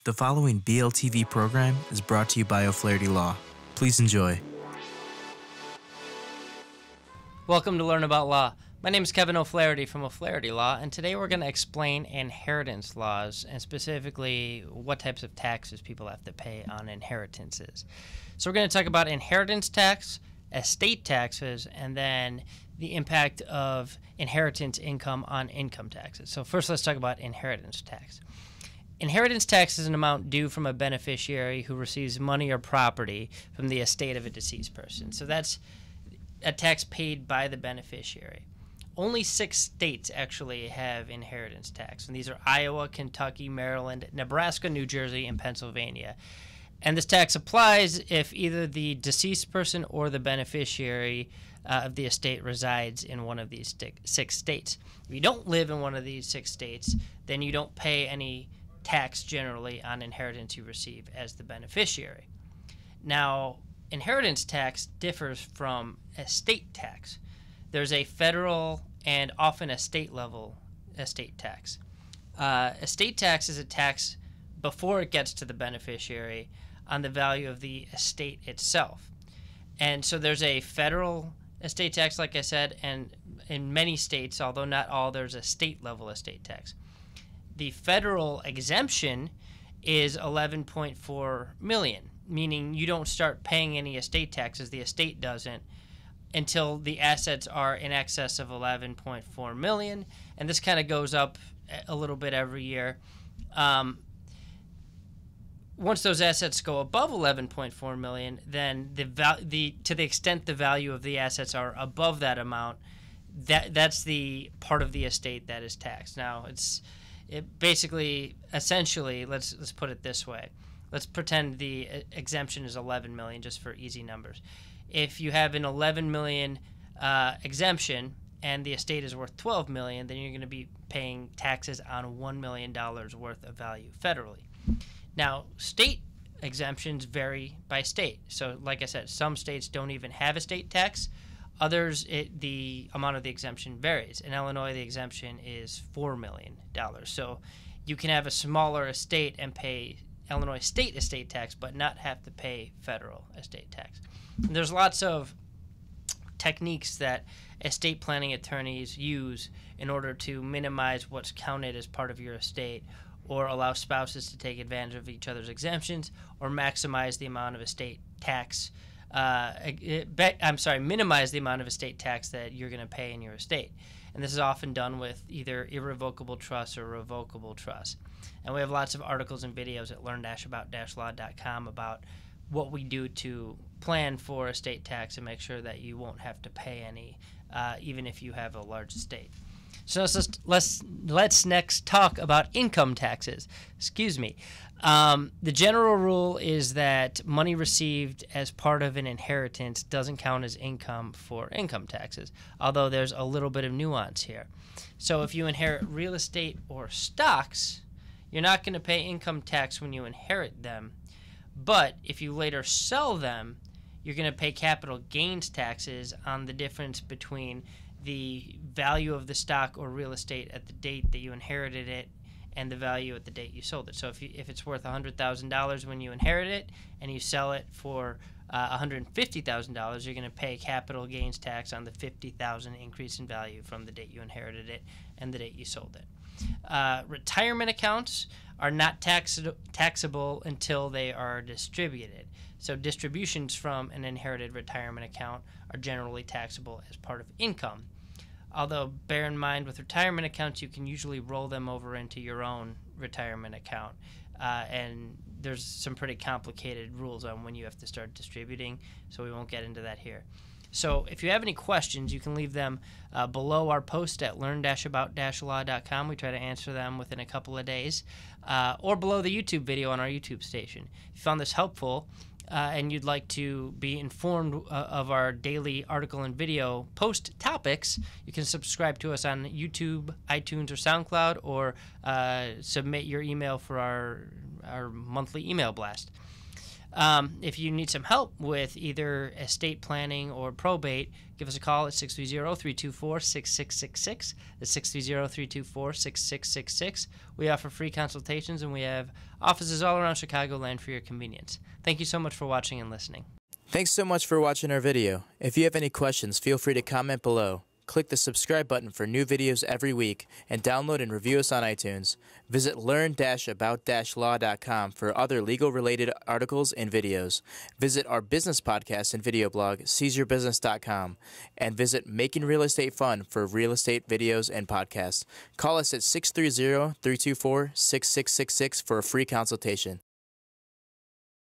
The following BLTV program is brought to you by O'Flaherty Law. Please enjoy. Welcome to Learn About Law. My name is Kevin O'Flaherty from O'Flaherty Law, and today we're going to explain inheritance laws, and specifically what types of taxes people have to pay on inheritances. So we're going to talk about inheritance tax, estate taxes, and then the impact of inheritance income on income taxes. So first let's talk about inheritance tax. Inheritance tax is an amount due from a beneficiary who receives money or property from the estate of a deceased person. So that's a tax paid by the beneficiary. Only 6 states actually have inheritance tax, and these are Iowa, Kentucky, Maryland, Nebraska, New Jersey, and Pennsylvania. And this tax applies if either the deceased person or the beneficiary of the estate resides in one of these 6 states. If you don't live in one of these 6 states, then you don't pay any tax generally on inheritance you receive as the beneficiary. Now, inheritance tax differs from estate tax. There's a federal and often a state level estate tax. Estate tax is a tax before it gets to the beneficiary on the value of the estate itself. And so there's a federal estate tax, like I said, and in many states, although not all, there's a state level estate tax. The federal exemption is $11.4 million, meaning you don't start paying any estate taxes, the estate doesn't, until the assets are in excess of $11.4 million, and this kind of goes up a little bit every year. Once those assets go above $11.4 million, then to the extent the value of the assets are above that amount, that's the part of the estate that is taxed. Now, essentially, let's put it this way. Let's pretend the exemption is $11 million, just for easy numbers. If you have an $11 million exemption and the estate is worth $12 million, then you're going to be paying taxes on $1 million worth of value federally. Now, state exemptions vary by state. So, like I said, some states don't even have estate tax. Others, the amount of the exemption varies. In Illinois, the exemption is $4 million. So you can have a smaller estate and pay Illinois state estate tax, but not have to pay federal estate tax. And there's lots of techniques that estate planning attorneys use in order to minimize what's counted as part of your estate, or allow spouses to take advantage of each other's exemptions, or maximize the amount of estate tax. Minimize the amount of estate tax that you're going to pay in your estate. And this is often done with either irrevocable trust or revocable trust. And we have lots of articles and videos at learn-about-law.com about what we do to plan for estate tax and make sure that you won't have to pay any, even if you have a large estate. So let's next talk about income taxes. The general rule is that money received as part of an inheritance doesn't count as income for income taxes, although there's a little bit of nuance here. So if you inherit real estate or stocks, you're not going to pay income tax when you inherit them, but if you later sell them, you're going to pay capital gains taxes on the difference between the value of the stock or real estate at the date that you inherited it and the value at the date you sold it. So if it's worth $100,000 when you inherit it and you sell it for $150,000, you're going to pay capital gains tax on the $50,000 increase in value from the date you inherited it and the date you sold it. Retirement accounts are not taxable until they are distributed. So distributions from an inherited retirement account are generally taxable as part of income. Although, bear in mind, with retirement accounts, you can usually roll them over into your own retirement account. And there's some pretty complicated rules on when you have to start distributing, so we won't get into that here. So if you have any questions, you can leave them below our post at learn-about-law.com. We try to answer them within a couple of days, or below the YouTube video on our YouTube station. If you found this helpful, and you'd like to be informed of our daily article and video post topics, you can subscribe to us on YouTube, iTunes, or SoundCloud, or submit your email for our monthly email blast. If you need some help with either estate planning or probate, give us a call at 630-324-6666. That's 630-324-6666. We offer free consultations, and we have offices all around Chicagoland for your convenience. Thank you so much for watching and listening. Thanks so much for watching our video. If you have any questions, feel free to comment below. Click the subscribe button for new videos every week, and download and review us on iTunes. Visit learn-about-law.com for other legal-related articles and videos. Visit our business podcast and video blog, seizeyourbusiness.com, and visit Making Real Estate Fun for real estate videos and podcasts. Call us at 630-324-6666 for a free consultation.